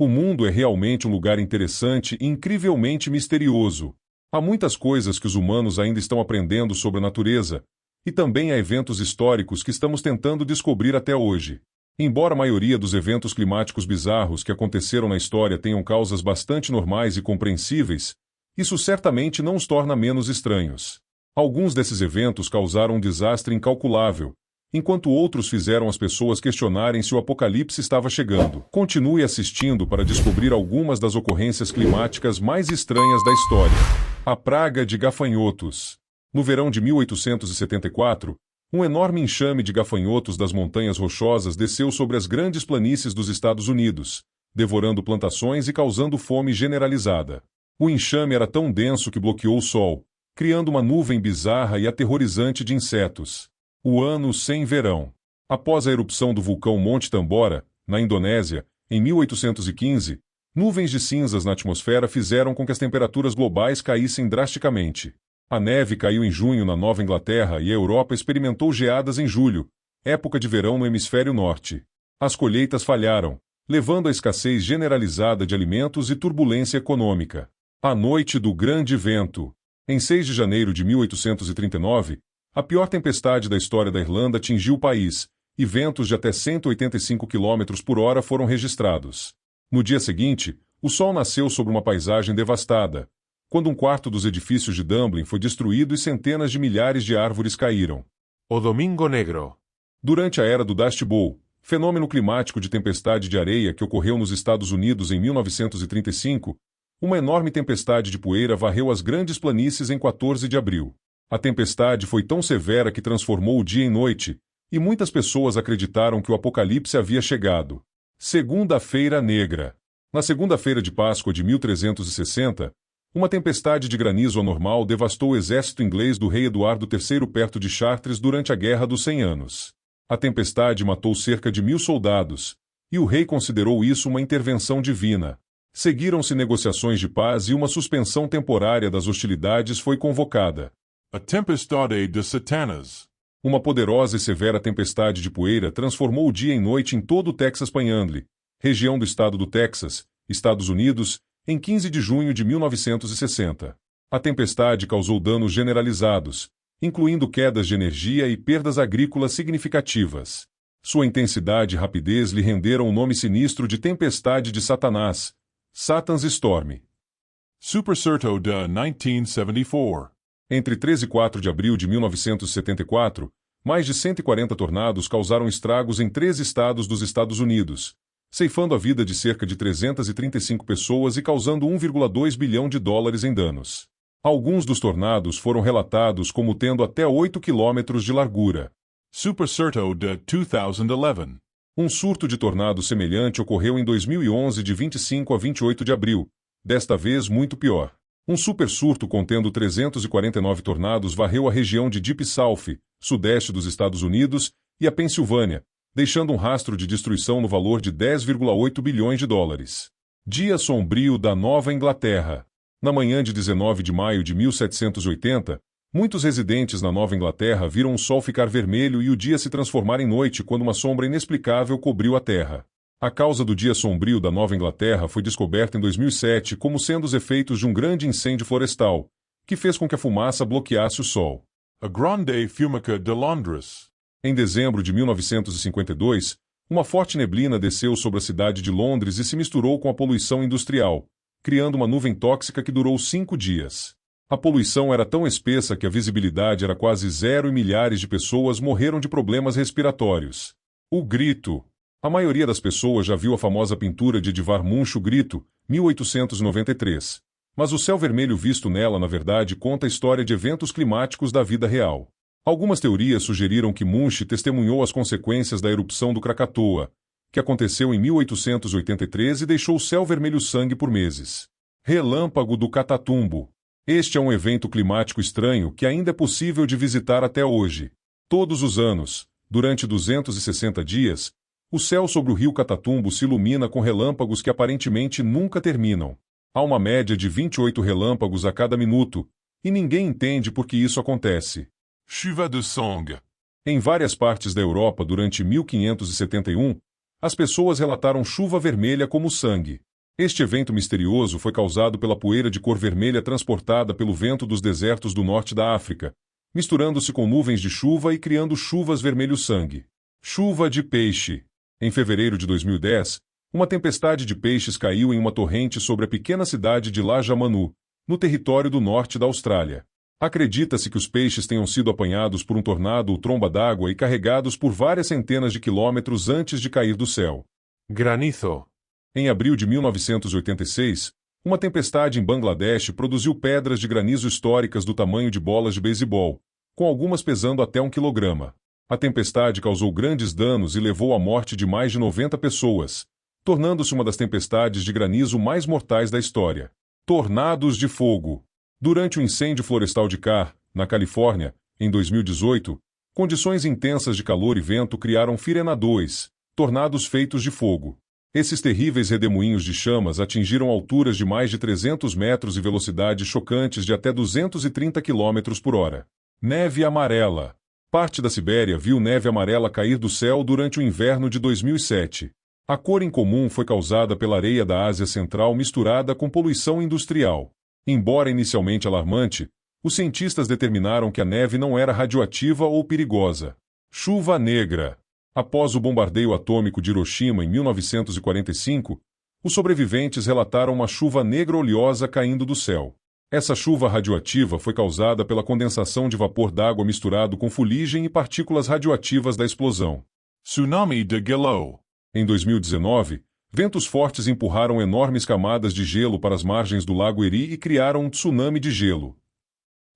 O mundo é realmente um lugar interessante e incrivelmente misterioso. Há muitas coisas que os humanos ainda estão aprendendo sobre a natureza, e também há eventos históricos que estamos tentando descobrir até hoje. Embora a maioria dos eventos climáticos bizarros que aconteceram na história tenham causas bastante normais e compreensíveis, isso certamente não os torna menos estranhos. Alguns desses eventos causaram um desastre incalculável, enquanto outros fizeram as pessoas questionarem se o apocalipse estava chegando. Continue assistindo para descobrir algumas das ocorrências climáticas mais estranhas da história. A praga de gafanhotos. No verão de 1874, um enorme enxame de gafanhotos das montanhas rochosas desceu sobre as grandes planícies dos Estados Unidos, devorando plantações e causando fome generalizada. O enxame era tão denso que bloqueou o sol, criando uma nuvem bizarra e aterrorizante de insetos. O ano sem verão. Após a erupção do vulcão Monte Tambora, na Indonésia, em 1815, nuvens de cinzas na atmosfera fizeram com que as temperaturas globais caíssem drasticamente. A neve caiu em junho na Nova Inglaterra e a Europa experimentou geadas em julho, época de verão no hemisfério norte. As colheitas falharam, levando à escassez generalizada de alimentos e turbulência econômica. A noite do grande vento. Em 6 de janeiro de 1839, a pior tempestade da história da Irlanda atingiu o país, e ventos de até 185 km por hora foram registrados. No dia seguinte, o sol nasceu sobre uma paisagem devastada, quando um quarto dos edifícios de Dublin foi destruído e centenas de milhares de árvores caíram. O Domingo Negro. Durante a era do Dust Bowl, fenômeno climático de tempestade de areia que ocorreu nos Estados Unidos em 1935, uma enorme tempestade de poeira varreu as grandes planícies em 14 de abril. A tempestade foi tão severa que transformou o dia em noite, e muitas pessoas acreditaram que o apocalipse havia chegado. Segunda-feira Negra. Na segunda-feira de Páscoa de 1360, uma tempestade de granizo anormal devastou o exército inglês do rei Eduardo III perto de Chartres durante a Guerra dos 100 Anos. A tempestade matou cerca de 1000 soldados, e o rei considerou isso uma intervenção divina. Seguiram-se negociações de paz e uma suspensão temporária das hostilidades foi convocada. A Tempestade de Satanas. Uma poderosa e severa tempestade de poeira transformou o dia em noite em todo o Texas Panhandle, região do estado do Texas, Estados Unidos, em 15 de junho de 1960. A tempestade causou danos generalizados, incluindo quedas de energia e perdas agrícolas significativas. Sua intensidade e rapidez lhe renderam o nome sinistro de Tempestade de Satanás, Satan's Storm. Supercerto de 1974. Entre 3 e 4 de abril de 1974, mais de 140 tornados causaram estragos em 3 estados dos Estados Unidos, ceifando a vida de cerca de 335 pessoas e causando 1,2 bilhão de dólares em danos. Alguns dos tornados foram relatados como tendo até 8 quilômetros de largura. Supercerto de 2011. Um surto de tornado semelhante ocorreu em 2011 de 25 a 28 de abril, desta vez muito pior. Um supersurto contendo 349 tornados varreu a região de Deep South, sudeste dos Estados Unidos, e a Pensilvânia, deixando um rastro de destruição no valor de 10,8 bilhões de dólares. Dia sombrio da Nova Inglaterra. Na manhã de 19 de maio de 1780, muitos residentes na Nova Inglaterra viram o sol ficar vermelho e o dia se transformar em noite quando uma sombra inexplicável cobriu a terra. A causa do dia sombrio da Nova Inglaterra foi descoberta em 2007 como sendo os efeitos de um grande incêndio florestal, que fez com que a fumaça bloqueasse o sol. A Grande Fumica de Londres. Em dezembro de 1952, uma forte neblina desceu sobre a cidade de Londres e se misturou com a poluição industrial, criando uma nuvem tóxica que durou 5 dias. A poluição era tão espessa que a visibilidade era quase zero e milhares de pessoas morreram de problemas respiratórios. O grito. A maioria das pessoas já viu a famosa pintura de Edvard Munch, O Grito, 1893. Mas o céu vermelho visto nela, na verdade, conta a história de eventos climáticos da vida real. Algumas teorias sugeriram que Munch testemunhou as consequências da erupção do Krakatoa, que aconteceu em 1883 e deixou o céu vermelho sangue por meses. Relâmpago do Catatumbo. Este é um evento climático estranho que ainda é possível de visitar até hoje. Todos os anos, durante 260 dias, o céu sobre o rio Catatumbo se ilumina com relâmpagos que aparentemente nunca terminam. Há uma média de 28 relâmpagos a cada minuto, e ninguém entende por que isso acontece. Chuva de sangue. Em várias partes da Europa durante 1571, as pessoas relataram chuva vermelha como sangue. Este evento misterioso foi causado pela poeira de cor vermelha transportada pelo vento dos desertos do norte da África, misturando-se com nuvens de chuva e criando chuvas vermelho-sangue. Chuva de peixe. Em fevereiro de 2010, uma tempestade de peixes caiu em uma torrente sobre a pequena cidade de Lajamanu, no território do norte da Austrália. Acredita-se que os peixes tenham sido apanhados por um tornado ou tromba d'água e carregados por várias centenas de quilômetros antes de cair do céu. Granizo. Em abril de 1986, uma tempestade em Bangladesh produziu pedras de granizo históricas do tamanho de bolas de beisebol, com algumas pesando até 1 quilograma. A tempestade causou grandes danos e levou à morte de mais de 90 pessoas, tornando-se uma das tempestades de granizo mais mortais da história. Tornados de fogo. Durante o incêndio florestal de Carr, na Califórnia, em 2018, condições intensas de calor e vento criaram Firena 2, tornados feitos de fogo. Esses terríveis redemoinhos de chamas atingiram alturas de mais de 300 metros e velocidades chocantes de até 230 km por hora. Neve amarela. Parte da Sibéria viu neve amarela cair do céu durante o inverno de 2007. A cor incomum foi causada pela areia da Ásia Central misturada com poluição industrial. Embora inicialmente alarmante, os cientistas determinaram que a neve não era radioativa ou perigosa. Chuva negra. Após o bombardeio atômico de Hiroshima em 1945, os sobreviventes relataram uma chuva negra oleosa caindo do céu. Essa chuva radioativa foi causada pela condensação de vapor d'água misturado com fuligem e partículas radioativas da explosão. Tsunami de gelo. Em 2019, ventos fortes empurraram enormes camadas de gelo para as margens do Lago Erie e criaram um tsunami de gelo.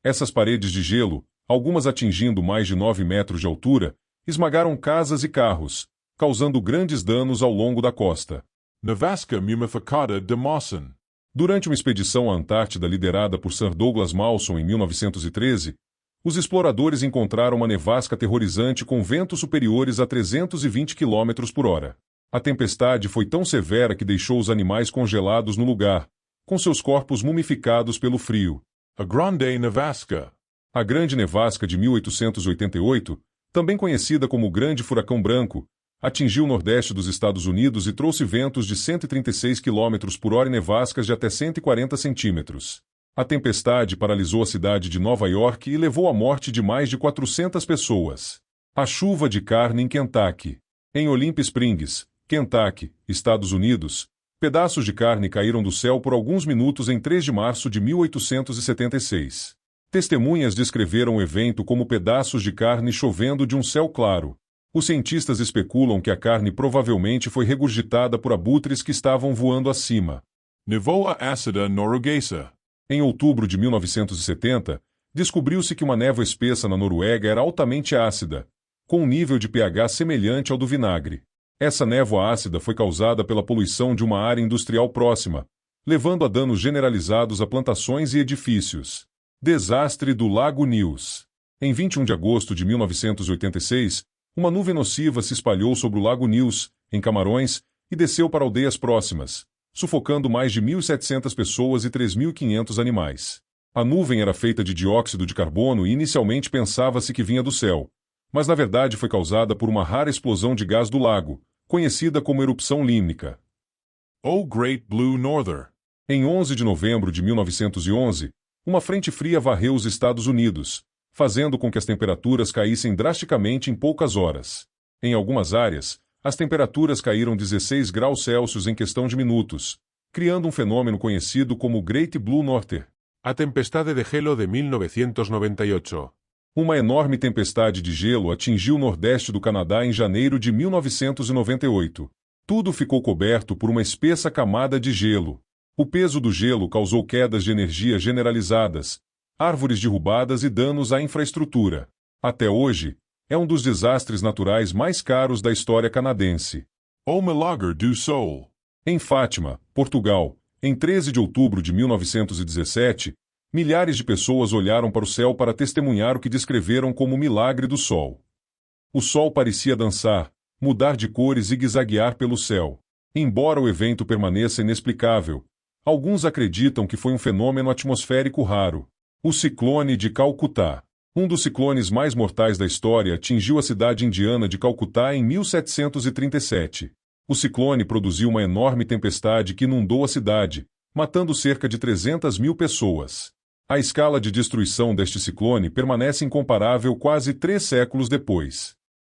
Essas paredes de gelo, algumas atingindo mais de 9 metros de altura, esmagaram casas e carros, causando grandes danos ao longo da costa. Nevasca mumificada de Mawson. Durante uma expedição à Antártida liderada por Sir Douglas Mawson em 1913, os exploradores encontraram uma nevasca aterrorizante com ventos superiores a 320 km por hora. A tempestade foi tão severa que deixou os animais congelados no lugar, com seus corpos mumificados pelo frio. A Grande Nevasca. A Grande Nevasca de 1888, também conhecida como o Grande Furacão Branco, atingiu o nordeste dos Estados Unidos e trouxe ventos de 136 km por hora e nevascas de até 140 centímetros. A tempestade paralisou a cidade de Nova York e levou à morte de mais de 400 pessoas. A chuva de carne em Kentucky. Em Olympia Springs, Kentucky, Estados Unidos, pedaços de carne caíram do céu por alguns minutos em 3 de março de 1876. Testemunhas descreveram o evento como pedaços de carne chovendo de um céu claro. Os cientistas especulam que a carne provavelmente foi regurgitada por abutres que estavam voando acima. Névoa ácida norueguesa. Em outubro de 1970, descobriu-se que uma névoa espessa na Noruega era altamente ácida, com um nível de pH semelhante ao do vinagre. Essa névoa ácida foi causada pela poluição de uma área industrial próxima, levando a danos generalizados a plantações e edifícios. Desastre do Lago News. Em 21 de agosto de 1986, uma nuvem nociva se espalhou sobre o Lago News, em Camarões, e desceu para aldeias próximas, sufocando mais de 1.700 pessoas e 3.500 animais. A nuvem era feita de dióxido de carbono e inicialmente pensava-se que vinha do céu, mas na verdade foi causada por uma rara explosão de gás do lago, conhecida como erupção límnica. O Great Blue Norther. Em 11 de novembro de 1911, uma frente fria varreu os Estados Unidos, fazendo com que as temperaturas caíssem drasticamente em poucas horas. Em algumas áreas, as temperaturas caíram 16 graus Celsius em questão de minutos, criando um fenômeno conhecido como Great Blue Norther. A tempestade de gelo de 1998. Uma enorme tempestade de gelo atingiu o nordeste do Canadá em janeiro de 1998. Tudo ficou coberto por uma espessa camada de gelo. O peso do gelo causou quedas de energia generalizadas, árvores derrubadas e danos à infraestrutura. Até hoje, é um dos desastres naturais mais caros da história canadense. O Milagre do Sol. Em Fátima, Portugal, em 13 de outubro de 1917, milhares de pessoas olharam para o céu para testemunhar o que descreveram como o milagre do sol. O sol parecia dançar, mudar de cor e zigue-zaguear pelo céu. Embora o evento permaneça inexplicável, alguns acreditam que foi um fenômeno atmosférico raro. O ciclone de Calcutá. Um dos ciclones mais mortais da história atingiu a cidade indiana de Calcutá em 1737. O ciclone produziu uma enorme tempestade que inundou a cidade, matando cerca de 300 mil pessoas. A escala de destruição deste ciclone permanece incomparável quase 3 séculos depois.